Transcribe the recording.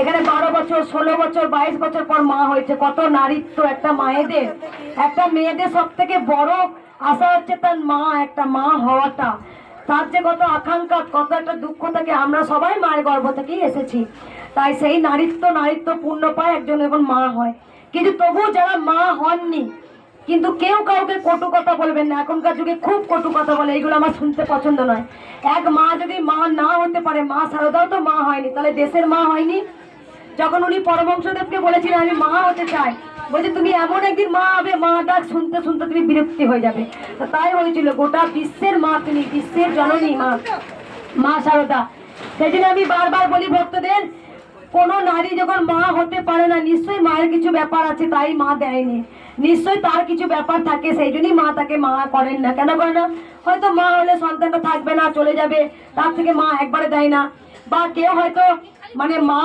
এখানে 12 বছর 16 বছর 22 বছর পর মা হয়েছে। কত নারীত্ব একটা মায়েদের, একটা মেয়েদের সব থেকে বড় আশা হচ্ছে তার মা, একটা মা হওয়াটা। তার যে কত আকাঙ্ক্ষা, কত একটা দুঃখ থাকে। আমরা সবাই মায়ের গর্ভ থেকেই এসেছি, তাই সেই নারীত্ব পূর্ণ পায় একজন এখন মা হয়। কিন্তু তবু যারা মা হননি, কিন্তু কেউ কাউকে কটু কথা বলবেন না। এখনকার যুগে খুব কটু কথা বলে, এইগুলো আমার শুনতে পছন্দ নয়। এক মা যদি মা না হতে পারে, মা শারদাও তো মা হয়নি, তাহলে দেশের মা হয়নি। যখন উনি পরমহংসদেবকে বলেছিলেন আমি মা হতে চাই, বলছে তুমি এমন একদিন মা হবে, মা ডাক শুনতে শুনতে তুমি বিরক্তি হয়ে যাবে। তো তাই হয়েছিল, গোটা বিশ্বের মা তিনি, বিশ্বের জননী মা, মা শারদা। সেই জন্য আমি বারবার বলি ভক্তদের, কোন নারী যখন মা হতে পারে না, নিশ্চয়ই মায়ের কিছু ব্যাপার আছে, তাই মা দেয়নি। নিশ্চয়ই তার কিছু ব্যাপার থাকে, সেই জন্যই মা তাকে মা করেন না। কেন করে না? হয়তো মা হলে সন্তানটা থাকবে না, চলে যাবে, তার থেকে মা একবারে দেয় না। বা কেউ হয়তো মানে মা